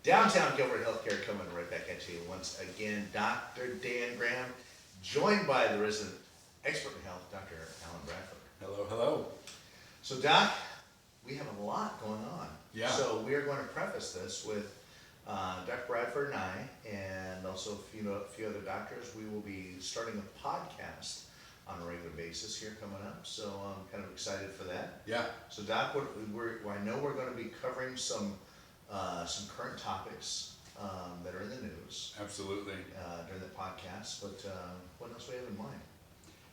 Downtown Gilbert Healthcare coming right back at you once again. Dr. Dan Graham, joined by the resident expert in health, Dr. Alan Bradford. Hello, hello. So Doc, we have a lot going on. Yeah. So we are going to preface this with Dr. Bradford and I, and also a few other doctors. We will be starting a podcast on a regular basis here coming up. So I'm kind of excited for that. Yeah. So Doc, I know we're going to be covering some current topics that are in the news Absolutely. during the podcast, but what else do we have in mind?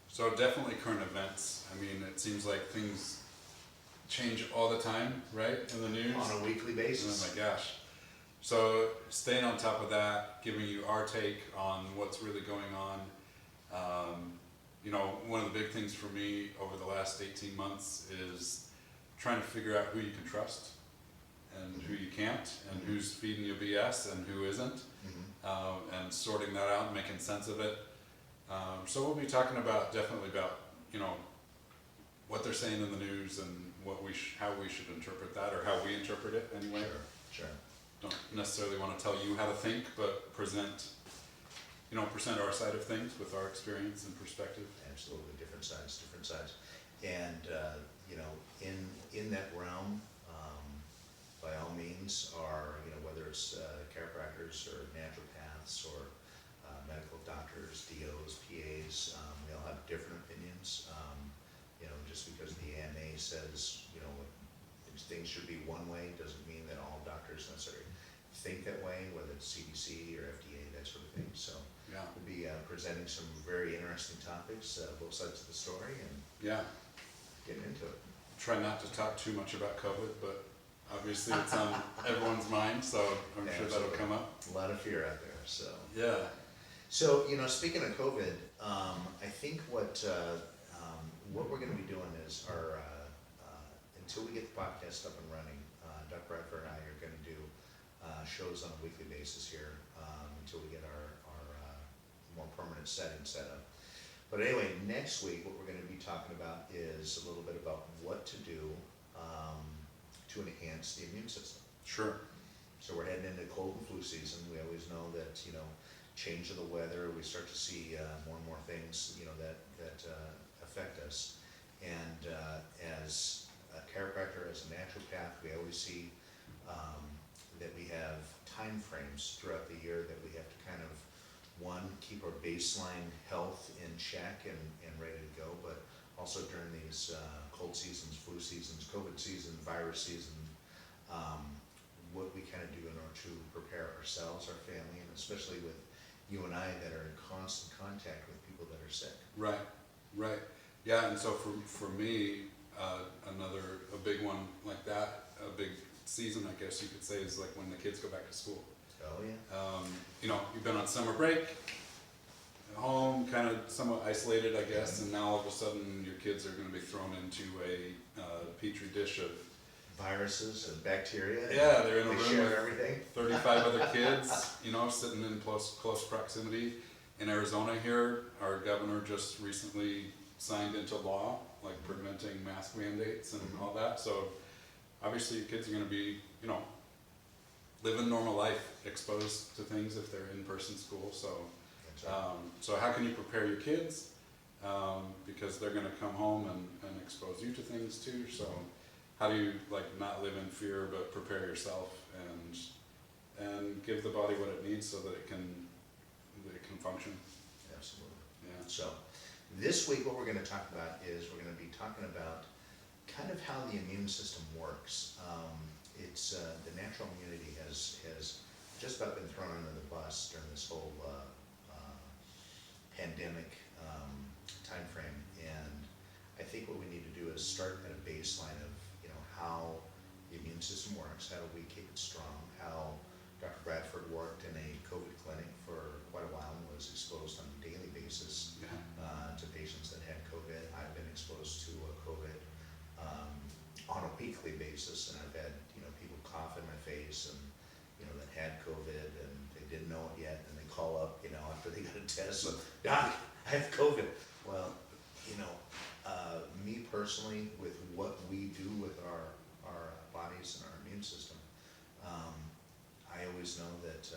So definitely current events. I mean, it seems like things change all the time, right, in the news? On a weekly basis. Oh my gosh. So staying on top of that, giving you our take on what's really going on. One of the big things for me over the last 18 months is trying to figure out who you can trust and who you can't, and who's feeding you BS and who isn't, and sorting that out and making sense of it. So we'll be talking definitely about what they're saying in the news and how we should interpret that, or how we interpret it anyway. Sure. Don't necessarily want to tell you how to think, but present our side of things with our experience and perspective. Absolutely, different sides. And in that realm, by all means, are whether it's chiropractors or naturopaths or medical doctors, DOs, PAs, we all have different opinions. Just because the AMA says things should be one way doesn't mean that all doctors necessarily think that way, whether it's CDC or FDA, that sort of thing. So Yeah. we'll be presenting some very interesting topics, both sides of the story, and Yeah. getting into it. Try not to talk too much about COVID, but obviously it's on everyone's mind, so I'm sure that'll Absolutely. come up. A lot of fear out there. So speaking of COVID, I think what we're going to be doing is until we get the podcast up and running, Dr. Bradford and I are going to do shows on a weekly basis here until we get our more permanent setting set up. But anyway, next week what we're going to be talking about is a little bit about what to do to enhance the immune system. Sure. So we're heading into cold and flu season. We always know that change of the weather, we start to see more and more things that affect us. And as a chiropractor, as a naturopath, we always see that we have time frames throughout the year that we have to kind of, one, keep our baseline health in check and ready to go, but also during these cold seasons, flu seasons, COVID season, virus season, what we kind of do in order to prepare ourselves, our family, and especially with you and I that are in constant contact with people that are sick. Right. Yeah, and so for me, a big one like that, a big season, I guess you could say, is like when the kids go back to school. Oh yeah. You've been on summer break, at home, kind of somewhat isolated, I guess, and now all of a sudden your kids are going to be thrown into a petri dish of viruses and bacteria. Yeah, they're in a room share with everything. 35 other kids, sitting in close proximity. In Arizona here, our governor just recently signed into law, like preventing mask mandates and all that. So obviously your kids are going to be, living normal life, exposed to things if they're in-person school. So, so how can you prepare your kids? Because they're going to come home and expose you to things too. So how do you not live in fear but prepare yourself and give the body what it needs so that it can function? Absolutely. Yeah. So this week what we're going to talk about is we're going to be talking about kind of how the immune system works. It's the natural immunity has just about been thrown under the bus during this whole pandemic time frame, and I think what we need to do is start at a baseline of how the immune system works, how do we keep it strong, how Dr. Bradford worked in a COVID clinic for quite a while and was exposed on a daily basis to patients that had COVID. I've been exposed to COVID on a weekly basis, and I've had people cough in my face and that had COVID and they didn't know it yet, and they call up after they got a test, so, Doc, I have COVID. Well, me personally, with what we do with our bodies and our immune system, I always know that,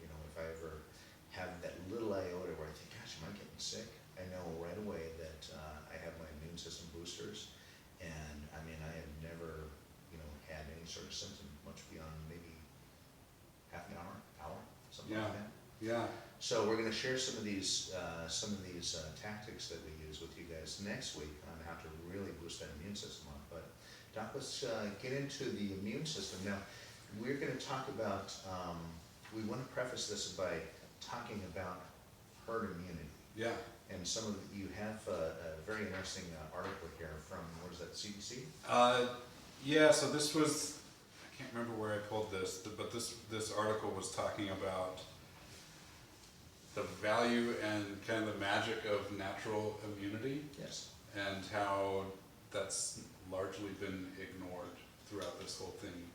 you know, if I ever have that little iota where I think, gosh, am I getting sick? I know right away that I have my immune system boosters, and I mean, I have never, you know, had any sort of symptom much beyond maybe half an hour, something like that. Yeah. So we're going to share some of these tactics that we use with you guys next week on how to really boost that immune system up. But Doc, let's get into the immune system now. We're going to talk about. We want to preface this by talking about herd immunity. Yeah. And some of you have a very interesting article here from, what is that, CDC? Yeah, so this was, I can't remember where I pulled this, but this article was talking about the value and kind of the magic of natural immunity. Yes. And how that's largely been ignored throughout this whole thing.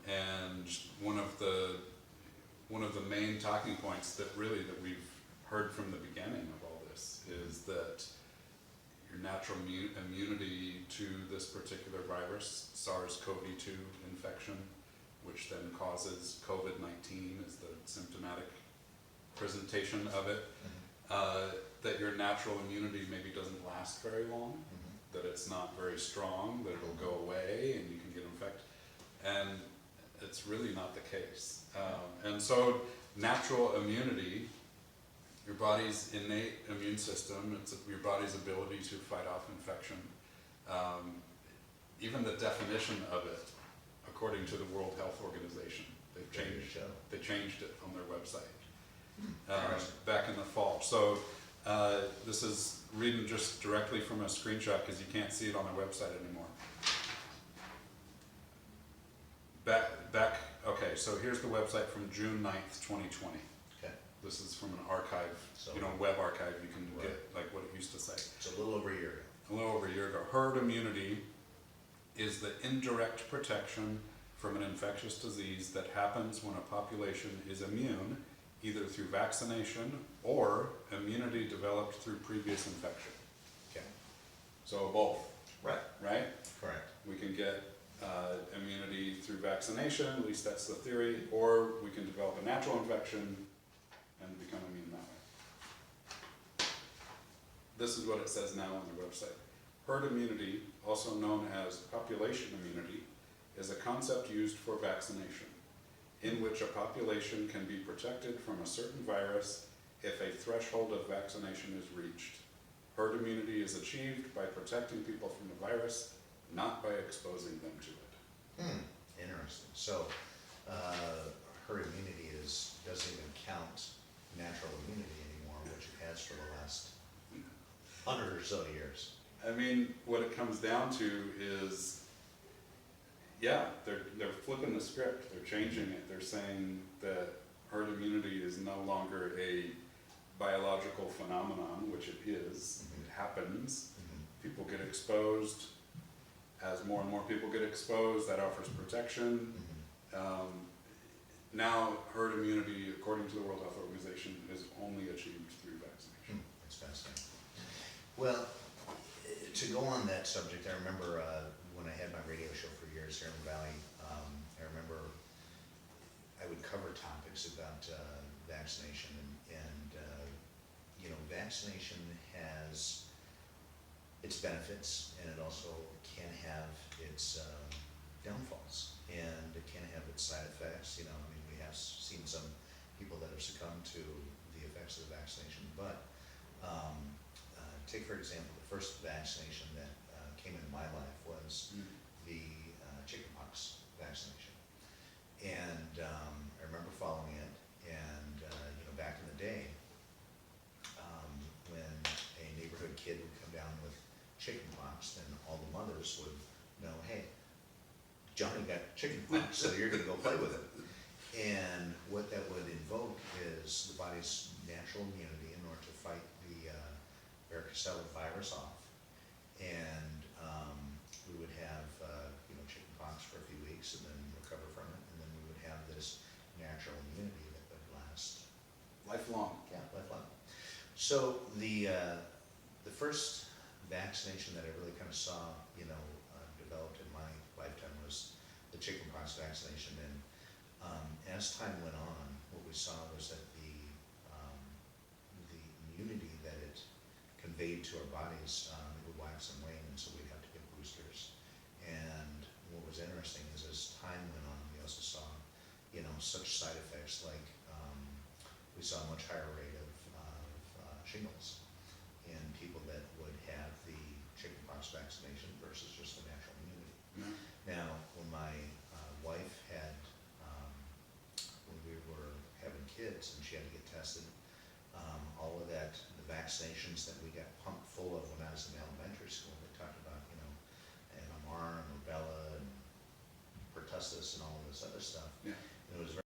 And one of the main talking points that we've heard from the beginning of all this is that your natural immunity to this particular virus, SARS-CoV-2 infection, which then causes COVID-19 is the symptomatic presentation of it, that your natural immunity maybe doesn't last very long, that it's not very strong, that it'll go away and you can get infected. And it's really not the case. And so natural immunity, your body's innate immune system, it's your body's ability to fight off infection. Even the definition of it, according to the World Health Organization, they changed it on their website back in the fall. So this is reading just directly from a screenshot because you can't see it on their website anymore. Okay, so here's the website from June 9th, 2020. Okay. This is from an archive, So, web archive. You can right. get like what it used to say. It's a little over a year ago. A little over a year ago. Herd immunity is the indirect protection from an infectious disease that happens when a population is immune, either through vaccination or immunity developed through previous infection. Okay. So both, Right. right? Correct. We can get immunity through vaccination, at least that's the theory, or we can develop a natural infection and become immune that way. This is what it says now on their website. Herd immunity, also known as population immunity, is a concept used for vaccination, in which a population can be protected from a certain virus if a threshold of vaccination is reached. Herd immunity is achieved by protecting people from the virus, not by exposing them to it. Interesting. So, herd immunity doesn't even count natural immunity anymore, which it has for the last 100 or so years. I mean, what it comes down to is, yeah, they're flipping the script. They're changing it. They're saying that herd immunity is no longer a biological phenomenon, which it is. It happens. People get exposed. As more and more people get exposed, that offers protection. Now, herd immunity, according to the World Health Organization, is only achieved through vaccination. That's fascinating. Well, to go on that subject, I remember when I had my radio show for years here in the Valley, I remember I would cover topics about vaccination, and vaccination has its benefits, and it also can have its downfalls, and it can have its side effects. I mean, we have seen some people that have succumbed to the effects of the vaccination, but take for example, the first vaccination that came into my life was the chickenpox vaccination, and I remember following it. And back in the day, when a neighborhood kid would come down with chickenpox, then all the mothers would know, hey, Johnny got chickenpox, so you're going to go play with it. And what that would invoke is the body's natural immunity in order to fight the varicocele virus off. And we would have chickenpox for a few weeks and then recover from it, and then we would have this natural immunity that would last Lifelong. Yeah, lifelong. So the first vaccination that I really kind of saw, developed in my lifetime was the chickenpox vaccination, and As time went on, what we saw was that the immunity that it conveyed to our bodies, it would wax and wane, and so we'd have to get boosters. And what was interesting is as time went on, we also saw, such side effects like, we saw a much higher rate of shingles in people that would have the chickenpox vaccination versus just the natural immunity. Yeah. Now, when my wife had, when we were having kids and she had to get tested, all of that, the vaccinations that we got pumped full of when I was in elementary school, they talked about, MMR and rubella and pertussis and all of this other stuff. Yeah. And it was very